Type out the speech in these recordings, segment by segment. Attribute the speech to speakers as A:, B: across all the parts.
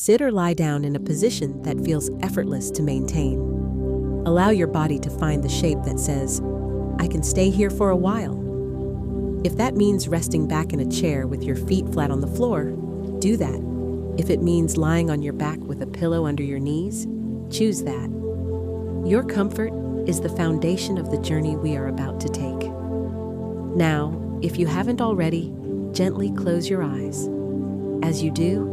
A: Sit or lie down in a position that feels effortless to maintain. Allow your body to find the shape that says, "I can stay here for a while." If that means resting back in a chair with your feet flat on the floor, do that. If it means lying on your back with a pillow under your knees, choose that. Your comfort is the foundation of the journey we are about to take. Now, if you haven't already, gently close your eyes. As you do,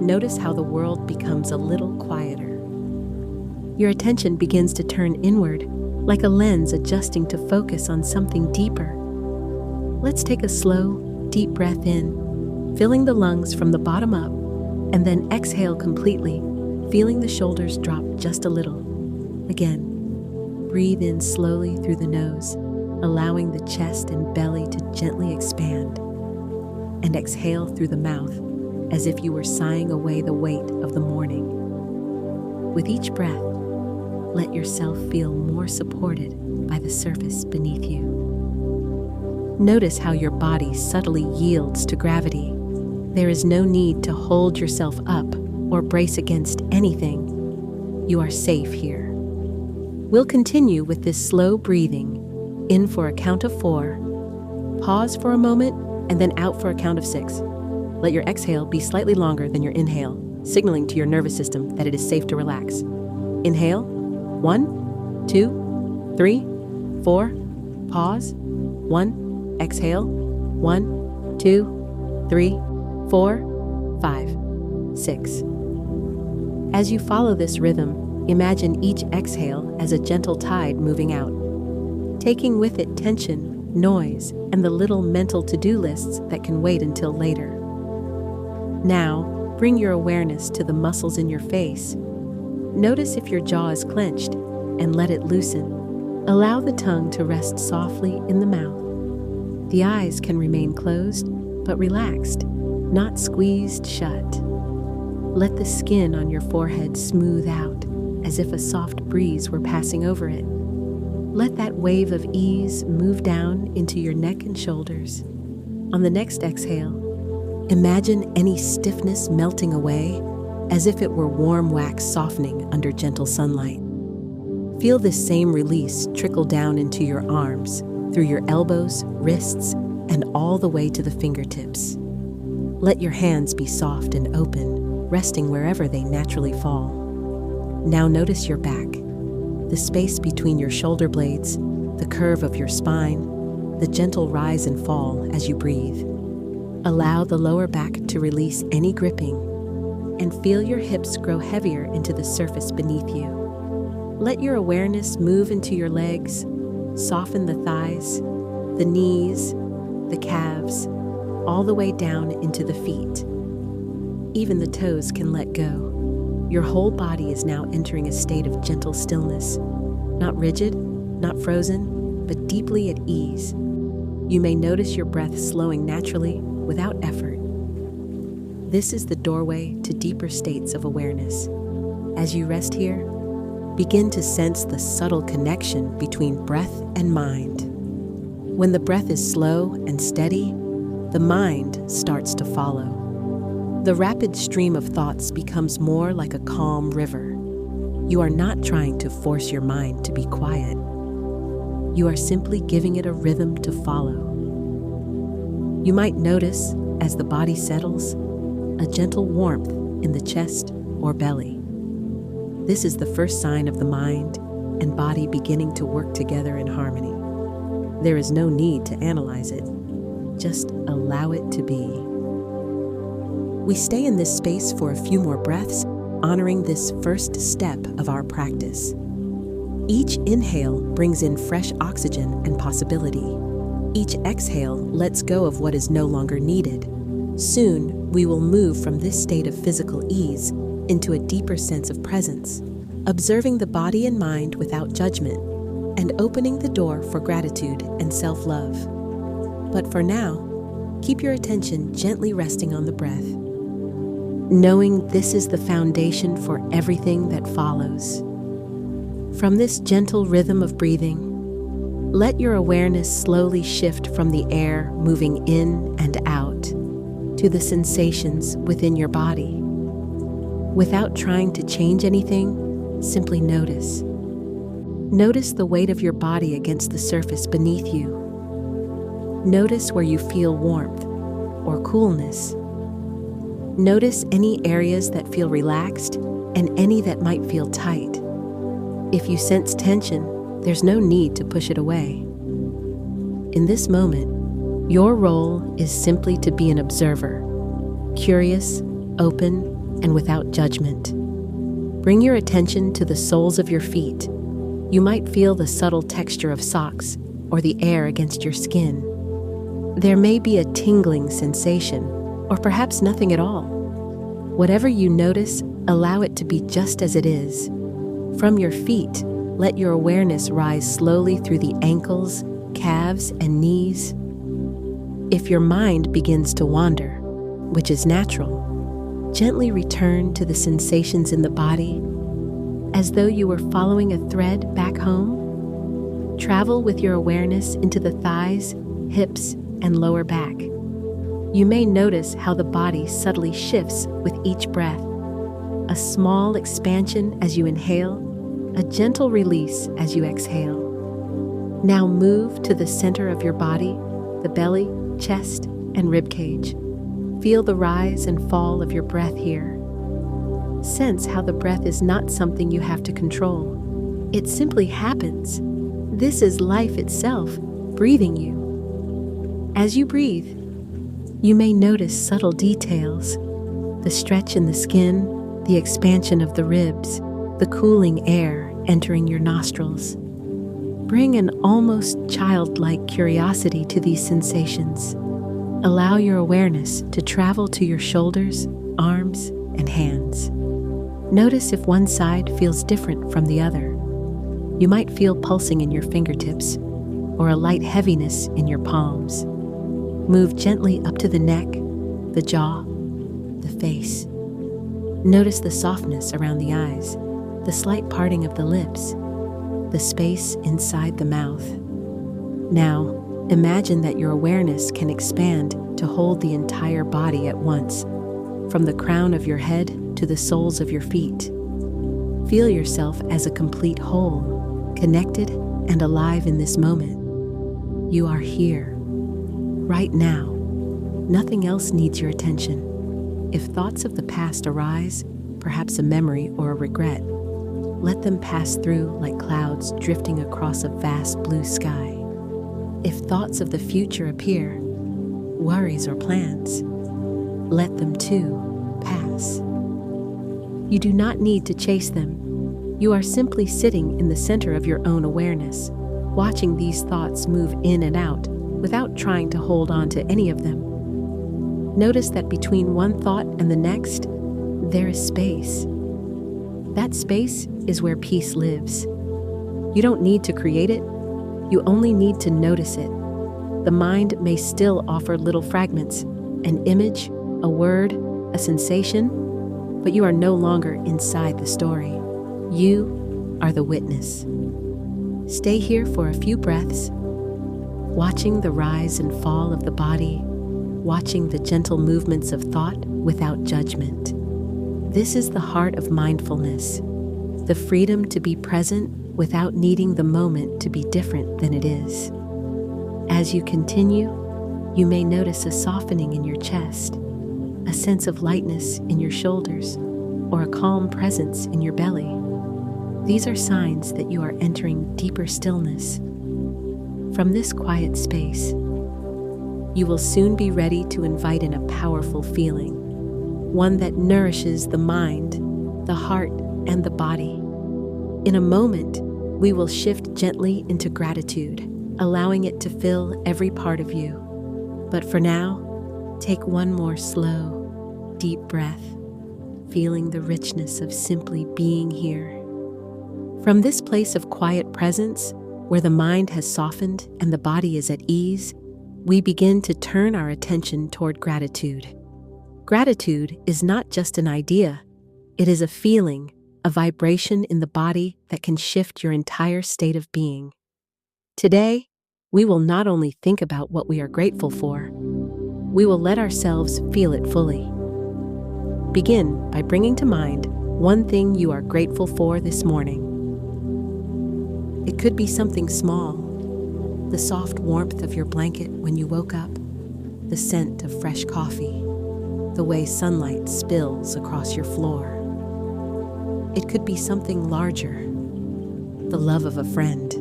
A: notice how the world becomes a little quieter. Your attention begins to turn inward, like a lens adjusting to focus on something deeper. Let's take a slow, deep breath in, filling the lungs from the bottom up, and then exhale completely, feeling the shoulders drop just a little. Again, breathe in slowly through the nose, allowing the chest and belly to gently expand. And exhale through the mouth, as if you were sighing away the weight of the morning. With each breath, let yourself feel more supported by the surface beneath you. Notice how your body subtly yields to gravity. There is no need to hold yourself up or brace against anything. You are safe here. We'll continue with this slow breathing, in for a count of 4, pause for a moment, and then out for a count of 6. Let your exhale be slightly longer than your inhale, signaling to your nervous system that it is safe to relax. Inhale, 1, 2, 3, 4, pause, 1, exhale, 1, 2, 3, 4, 5, 6. As you follow this rhythm, imagine each exhale as a gentle tide moving out, taking with it tension, noise, and the little mental to-do lists that can wait until later. Now, bring your awareness to the muscles in your face. Notice if your jaw is clenched, and let it loosen. Allow the tongue to rest softly in the mouth. The eyes can remain closed, but relaxed, not squeezed shut. Let the skin on your forehead smooth out, as if a soft breeze were passing over it. Let that wave of ease move down into your neck and shoulders. On the next exhale, imagine any stiffness melting away, as if it were warm wax softening under gentle sunlight. Feel this same release trickle down into your arms, through your elbows, wrists, and all the way to the fingertips. Let your hands be soft and open, resting wherever they naturally fall. Now notice your back, the space between your shoulder blades, the curve of your spine, the gentle rise and fall as you breathe. Allow the lower back to release any gripping, and feel your hips grow heavier into the surface beneath you. Let your awareness move into your legs, soften the thighs, the knees, the calves, all the way down into the feet. Even the toes can let go. Your whole body is now entering a state of gentle stillness, not rigid, not frozen, but deeply at ease. You may notice your breath slowing naturally, without effort. This is the doorway to deeper states of awareness. As you rest here, begin to sense the subtle connection between breath and mind. When the breath is slow and steady, the mind starts to follow. The rapid stream of thoughts becomes more like a calm river. You are not trying to force your mind to be quiet. You are simply giving it a rhythm to follow. You might notice, as the body settles, a gentle warmth in the chest or belly. This is the first sign of the mind and body beginning to work together in harmony. There is no need to analyze it. Just allow it to be. We stay in this space for a few more breaths, honoring this first step of our practice. Each inhale brings in fresh oxygen and possibility. Each exhale lets go of what is no longer needed. Soon, we will move from this state of physical ease into a deeper sense of presence, observing the body and mind without judgment, and opening the door for gratitude and self-love. But for now, keep your attention gently resting on the breath, knowing this is the foundation for everything that follows. From this gentle rhythm of breathing, let your awareness slowly shift from the air moving in and out to the sensations within your body. Without trying to change anything, simply notice. Notice the weight of your body against the surface beneath you. Notice where you feel warmth or coolness. Notice any areas that feel relaxed and any that might feel tight. If you sense tension, there's no need to push it away. In this moment, your role is simply to be an observer, curious, open, and without judgment. Bring your attention to the soles of your feet. You might feel the subtle texture of socks or the air against your skin. There may be a tingling sensation, or perhaps nothing at all. Whatever you notice, allow it to be just as it is. From your feet, let your awareness rise slowly through the ankles, calves, and knees. If your mind begins to wander, which is natural, gently return to the sensations in the body, as though you were following a thread back home. Travel with your awareness into the thighs, hips, and lower back. You may notice how the body subtly shifts with each breath. A small expansion as you inhale, a gentle release as you exhale. Now move to the center of your body, the belly, chest, and ribcage. Feel the rise and fall of your breath here. Sense how the breath is not something you have to control. It simply happens. This is life itself, breathing you. As you breathe, you may notice subtle details, the stretch in the skin, the expansion of the ribs, the cooling air entering your nostrils. Bring an almost childlike curiosity to these sensations. Allow your awareness to travel to your shoulders, arms, and hands. Notice if one side feels different from the other. You might feel pulsing in your fingertips or a light heaviness in your palms. Move gently up to the neck, the jaw, the face. Notice the softness around the eyes, the slight parting of the lips, the space inside the mouth. Now, imagine that your awareness can expand to hold the entire body at once, from the crown of your head to the soles of your feet. Feel yourself as a complete whole, connected and alive in this moment. You are here, right now. Nothing else needs your attention. If thoughts of the past arise, perhaps a memory or a regret, let them pass through like clouds drifting across a vast blue sky. If thoughts of the future appear, worries or plans, let them too pass. You do not need to chase them. You are simply sitting in the center of your own awareness, watching these thoughts move in and out without trying to hold on to any of them. Notice that between one thought and the next, there is space. That space is where peace lives. You don't need to create it. You only need to notice it. The mind may still offer little fragments, an image, a word, a sensation, but you are no longer inside the story. You are the witness. Stay here for a few breaths, watching the rise and fall of the body, watching the gentle movements of thought without judgment. This is the heart of mindfulness, the freedom to be present without needing the moment to be different than it is. As you continue, you may notice a softening in your chest, a sense of lightness in your shoulders, or a calm presence in your belly. These are signs that you are entering deeper stillness. From this quiet space, you will soon be ready to invite in a powerful feeling, one that nourishes the mind, the heart, and the body. In a moment, we will shift gently into gratitude, allowing it to fill every part of you. But for now, take one more slow, deep breath, feeling the richness of simply being here. From this place of quiet presence, where the mind has softened and the body is at ease, we begin to turn our attention toward gratitude. Gratitude is not just an idea, it is a feeling, a vibration in the body that can shift your entire state of being. Today, we will not only think about what we are grateful for, we will let ourselves feel it fully. Begin by bringing to mind one thing you are grateful for this morning. It could be something small, the soft warmth of your blanket when you woke up, the scent of fresh coffee, the way sunlight spills across your floor. It could be something larger, the love of a friend,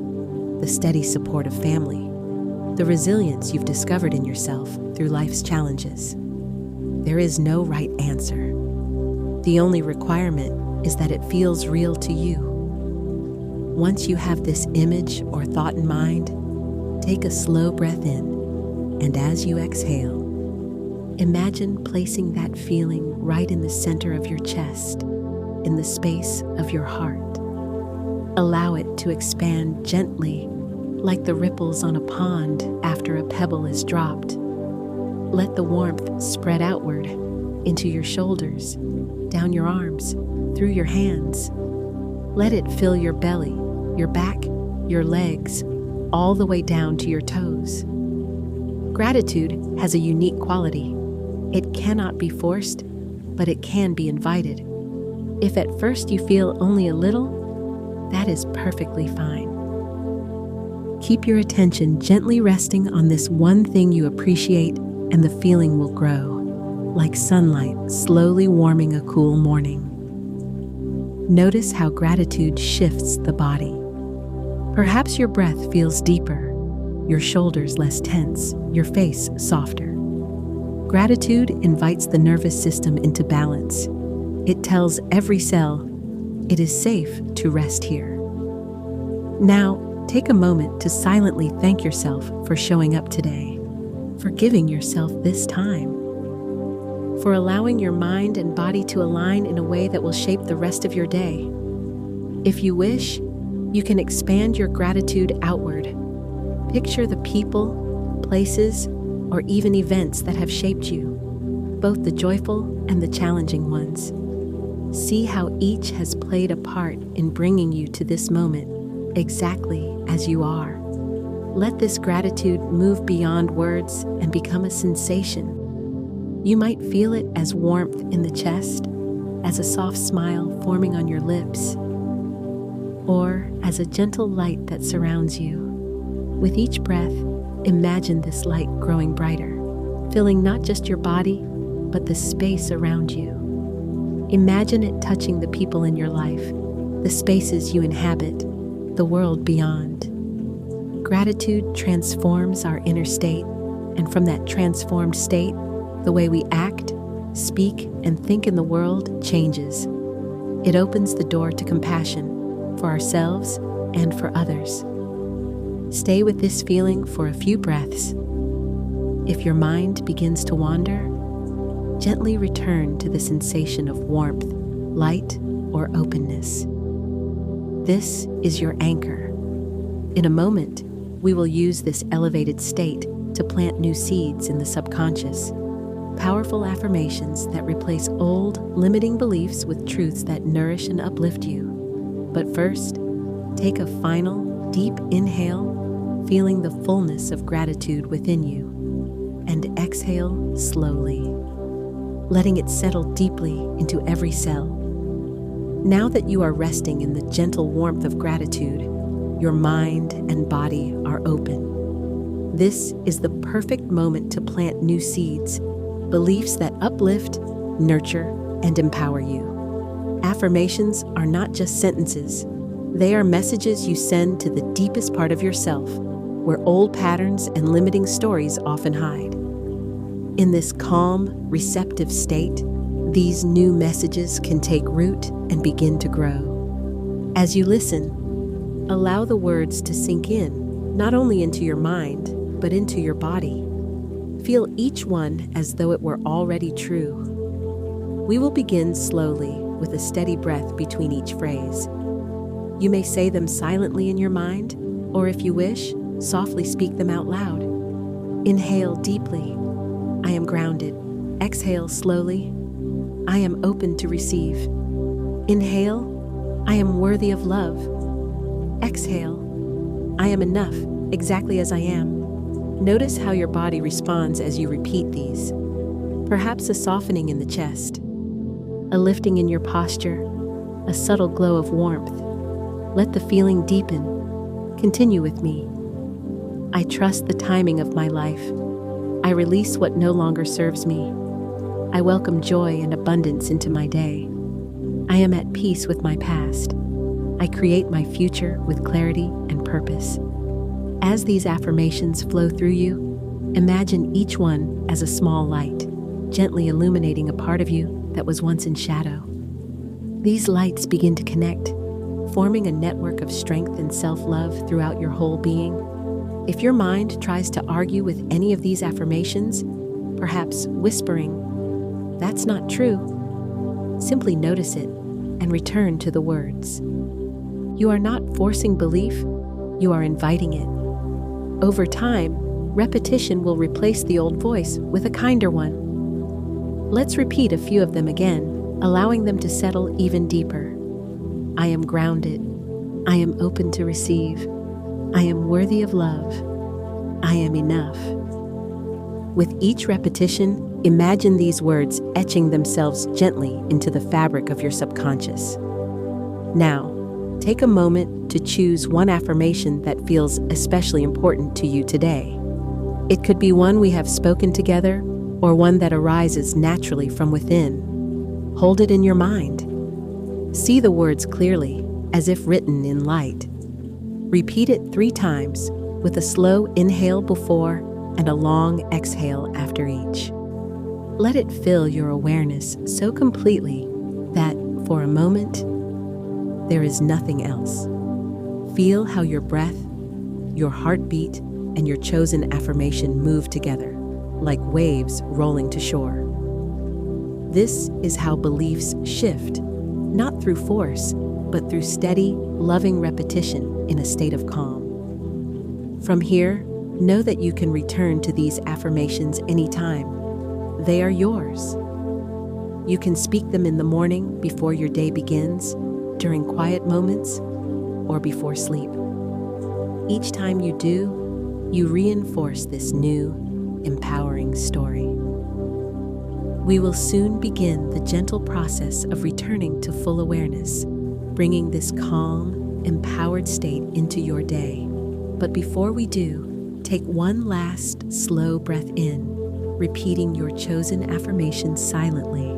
A: the steady support of family, the resilience you've discovered in yourself through life's challenges. There is no right answer. The only requirement is that it feels real to you. Once you have this image or thought in mind, take a slow breath in, and as you exhale, imagine placing that feeling right in the center of your chest, in the space of your heart. Allow it to expand gently, like the ripples on a pond after a pebble is dropped. Let the warmth spread outward into your shoulders, down your arms, through your hands. Let it fill your belly, your back, your legs, all the way down to your toes. Gratitude has a unique quality. It cannot be forced, but it can be invited. If at first you feel only a little, that is perfectly fine. Keep your attention gently resting on this one thing you appreciate, and the feeling will grow, like sunlight slowly warming a cool morning. Notice how gratitude shifts the body. Perhaps your breath feels deeper, your shoulders less tense, your face softer. Gratitude invites the nervous system into balance. It tells every cell, it is safe to rest here. Now, take a moment to silently thank yourself for showing up today, for giving yourself this time, for allowing your mind and body to align in a way that will shape the rest of your day. If you wish, you can expand your gratitude outward. Picture the people, places, or even events that have shaped you, both the joyful and the challenging ones. See how each has played a part in bringing you to this moment, exactly as you are. Let this gratitude move beyond words and become a sensation. You might feel it as warmth in the chest, as a soft smile forming on your lips, or as a gentle light that surrounds you. With each breath, imagine this light growing brighter, filling not just your body, but the space around you. Imagine it touching the people in your life, the spaces you inhabit, the world beyond. Gratitude transforms our inner state, and from that transformed state, the way we act, speak, and think in the world changes. It opens the door to compassion for ourselves and for others. Stay with this feeling for a few breaths. If your mind begins to wander, gently return to the sensation of warmth, light, or openness. This is your anchor. In a moment, we will use this elevated state to plant new seeds in the subconscious, powerful affirmations that replace old, limiting beliefs with truths that nourish and uplift you. But first, take a final, deep inhale, feeling the fullness of gratitude within you, and exhale slowly, letting it settle deeply into every cell. Now that you are resting in the gentle warmth of gratitude, your mind and body are open. This is the perfect moment to plant new seeds, beliefs that uplift, nurture, and empower you. Affirmations are not just sentences. They are messages you send to the deepest part of yourself, where old patterns and limiting stories often hide. In this calm, receptive state, these new messages can take root and begin to grow. As you listen, allow the words to sink in, not only into your mind, but into your body. Feel each one as though it were already true. We will begin slowly with a steady breath between each phrase. You may say them silently in your mind, or if you wish, softly speak them out loud. Inhale deeply. I am grounded. Exhale slowly. I am open to receive. Inhale. I am worthy of love. Exhale. I am enough, exactly as I am. Notice how your body responds as you repeat these. Perhaps a softening in the chest, a lifting in your posture, a subtle glow of warmth. Let the feeling deepen. Continue with me. I trust the timing of my life. I release what no longer serves me. I welcome joy and abundance into my day. I am at peace with my past. I create my future with clarity and purpose. As these affirmations flow through you, imagine each one as a small light, gently illuminating a part of you that was once in shadow. These lights begin to connect, forming a network of strength and self-love throughout your whole being. If your mind tries to argue with any of these affirmations, perhaps whispering, "That's not true," simply notice it and return to the words. You are not forcing belief, you are inviting it. Over time, repetition will replace the old voice with a kinder one. Let's repeat a few of them again, allowing them to settle even deeper. I am grounded. I am open to receive. I am worthy of love. I am enough. With each repetition, imagine these words etching themselves gently into the fabric of your subconscious. Now, take a moment to choose one affirmation that feels especially important to you today. It could be one we have spoken together, or one that arises naturally from within. Hold it in your mind. See the words clearly, as if written in light. Repeat it 3 times, with a slow inhale before and a long exhale after each. Let it fill your awareness so completely that, for a moment, there is nothing else. Feel how your breath, your heartbeat, and your chosen affirmation move together, like waves rolling to shore. This is how beliefs shift, not through force, but through steady, loving repetition in a state of calm. From here, know that you can return to these affirmations anytime. They are yours. You can speak them in the morning before your day begins, during quiet moments, or before sleep. Each time you do, you reinforce this new, empowering story. We will soon begin the gentle process of returning to full awareness, bringing this calm, empowered state into your day. But before we do, take one last slow breath in, repeating your chosen affirmation silently,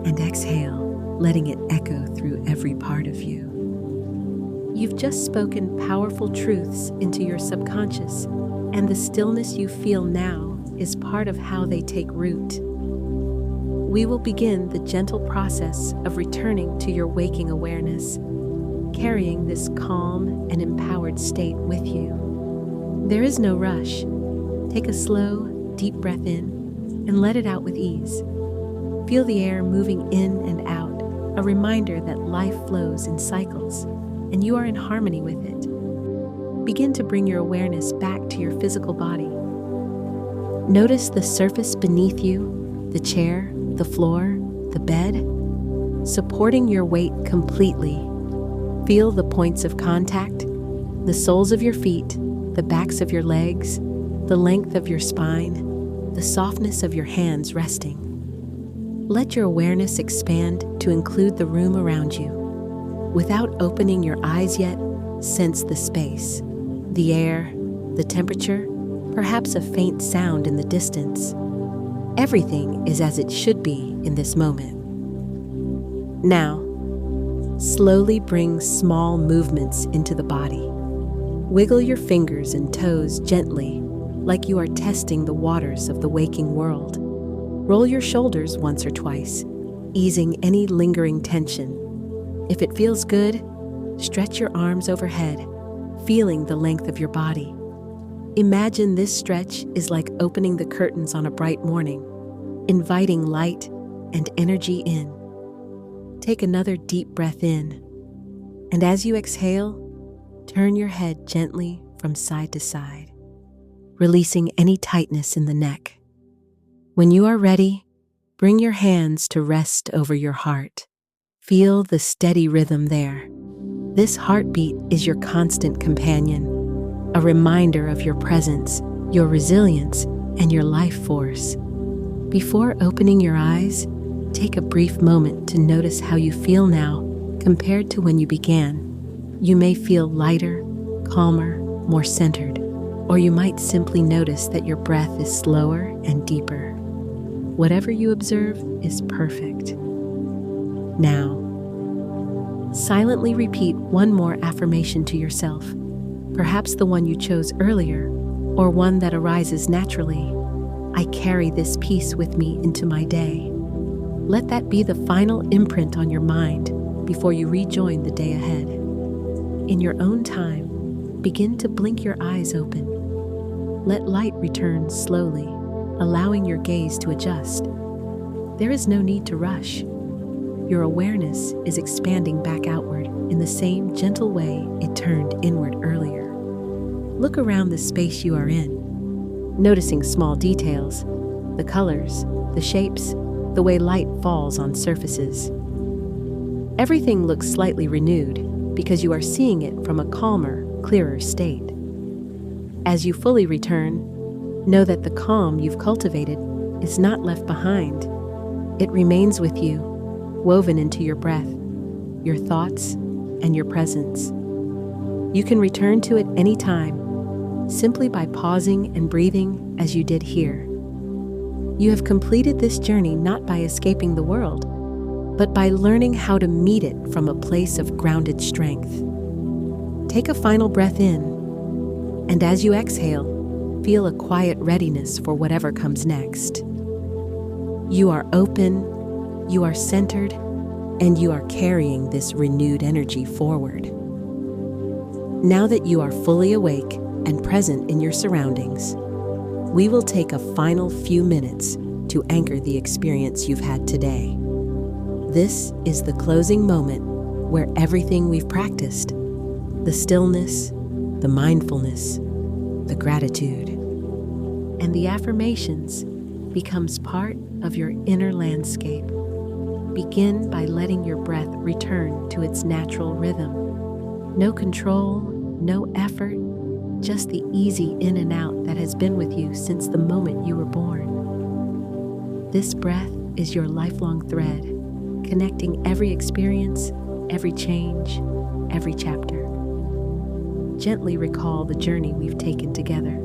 A: and exhale, letting it echo through every part of you. You've just spoken powerful truths into your subconscious, and the stillness you feel now is part of how they take root. We will begin the gentle process of returning to your waking awareness, carrying this calm and empowered state with you. There is no rush. Take a slow, deep breath in and let it out with ease. Feel the air moving in and out, a reminder that life flows in cycles, and you are in harmony with it. Begin to bring your awareness back to your physical body. Notice the surface beneath you, the chair, the floor, the bed, supporting your weight completely. Feel the points of contact, the soles of your feet, the backs of your legs, the length of your spine, the softness of your hands resting. Let your awareness expand to include the room around you. Without opening your eyes yet, sense the space, the air, the temperature, perhaps a faint sound in the distance. Everything is as it should be in this moment. Now, slowly bring small movements into the body. Wiggle your fingers and toes gently, like you are testing the waters of the waking world. Roll your shoulders once or twice, easing any lingering tension. If it feels good, stretch your arms overhead, feeling the length of your body. Imagine this stretch is like opening the curtains on a bright morning, inviting light and energy in. Take another deep breath in, and as you exhale, turn your head gently from side to side, releasing any tightness in the neck. When you are ready, bring your hands to rest over your heart. Feel the steady rhythm there. This heartbeat is your constant companion, a reminder of your presence, your resilience, and your life force. Before opening your eyes, Take a brief moment to notice how you feel now compared to when you began. You may feel lighter, calmer, more centered, or you might simply notice that your breath is slower and deeper. Whatever you observe is perfect. Now, silently repeat one more affirmation to yourself, perhaps the one you chose earlier, or one that arises naturally. I carry this peace with me into my day. Let that be the final imprint on your mind before you rejoin the day ahead. In your own time, begin to blink your eyes open. Let light return slowly, allowing your gaze to adjust. There is no need to rush. Your awareness is expanding back outward in the same gentle way it turned inward earlier. Look around the space you are in, noticing small details, the colors, the shapes, the way light falls on surfaces. Everything looks slightly renewed because you are seeing it from a calmer, clearer state. As you fully return, know that the calm you've cultivated is not left behind. It remains with you, woven into your breath, your thoughts, and your presence. You can return to it anytime, simply by pausing and breathing as you did here. You have completed this journey not by escaping the world, but by learning how to meet it from a place of grounded strength. Take a final breath in, and as you exhale, feel a quiet readiness for whatever comes next. You are open, you are centered, and you are carrying this renewed energy forward. Now that you are fully awake and present in your surroundings, we will take a final few minutes to anchor the experience you've had today. This is the closing moment where everything we've practiced, the stillness, the mindfulness, the gratitude, and the affirmations, becomes part of your inner landscape. Begin by letting your breath return to its natural rhythm. No control, no effort, just the easy in and out that has been with you since the moment you were born. This breath is your lifelong thread, connecting every experience, every change, every chapter. Gently recall the journey we've taken together.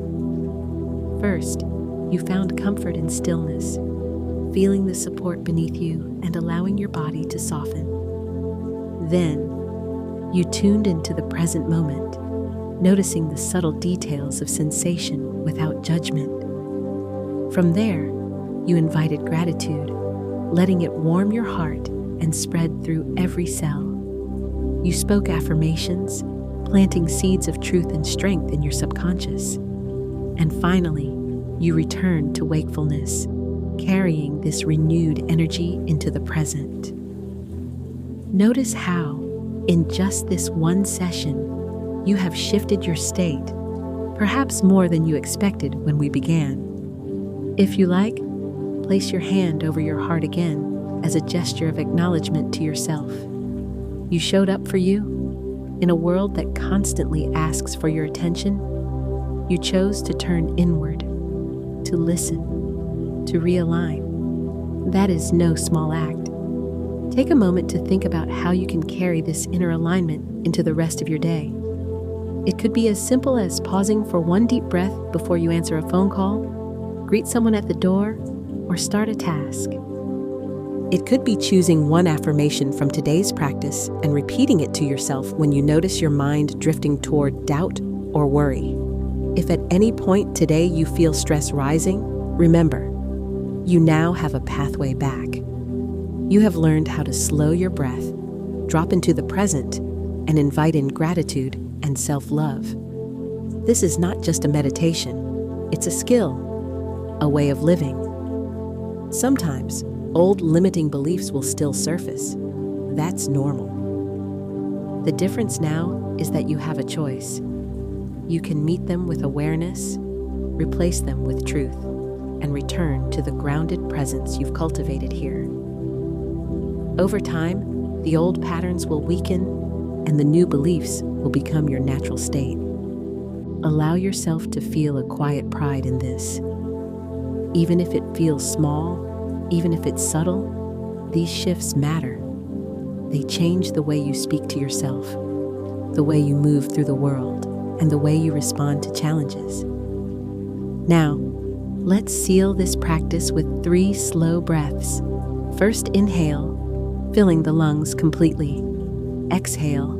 A: First, you found comfort in stillness, feeling the support beneath you and allowing your body to soften. Then, you tuned into the present moment, noticing the subtle details of sensation without judgment. From there, you invited gratitude, letting it warm your heart and spread through every cell. You spoke affirmations, planting seeds of truth and strength in your subconscious. And finally, you returned to wakefulness, carrying this renewed energy into the present. Notice how, in just this one session, you have shifted your state, perhaps more than you expected when we began. If you like, place your hand over your heart again as a gesture of acknowledgement to yourself. You showed up for you. In a world that constantly asks for your attention, you chose to turn inward, to listen, to realign. That is no small act. Take a moment to think about how you can carry this inner alignment into the rest of your day. It could be as simple as pausing for one deep breath before you answer a phone call, greet someone at the door, or start a task. It could be choosing one affirmation from today's practice and repeating it to yourself when you notice your mind drifting toward doubt or worry. If at any point today you feel stress rising, remember, you now have a pathway back. You have learned how to slow your breath, drop into the present, and invite in gratitude and self-love. This is not just a meditation, it's a skill, a way of living. Sometimes, old limiting beliefs will still surface. That's normal. The difference now is that you have a choice. You can meet them with awareness, replace them with truth, and return to the grounded presence you've cultivated here. Over time, the old patterns will weaken, and the new beliefs will become your natural state. Allow yourself to feel a quiet pride in this. Even if it feels small, even if it's subtle, These shifts matter. They change the way you speak to yourself, the way you move through the world, and the way you respond to challenges. Now, let's seal this practice with 3 slow breaths. First, inhale, filling the lungs completely. Exhale,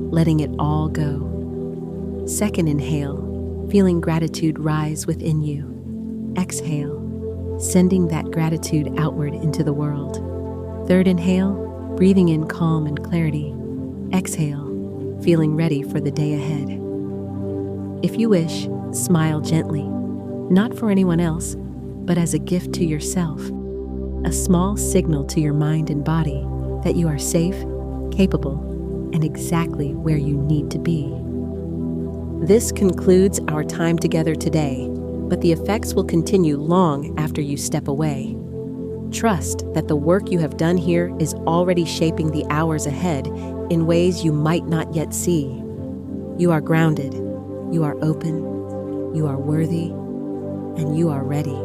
A: letting it all go. Second, inhale, feeling gratitude rise within you. Exhale, sending that gratitude outward into the world. Third, inhale, breathing in calm and clarity. Exhale, feeling ready for the day ahead. If you wish, smile gently, not for anyone else, but as a gift to yourself, a small signal to your mind and body that you are safe, capable, and exactly where you need to be. This concludes our time together today, but the effects will continue long after you step away. Trust that the work you have done here is already shaping the hours ahead in ways you might not yet see. You are grounded, you are open, you are worthy, and you are ready.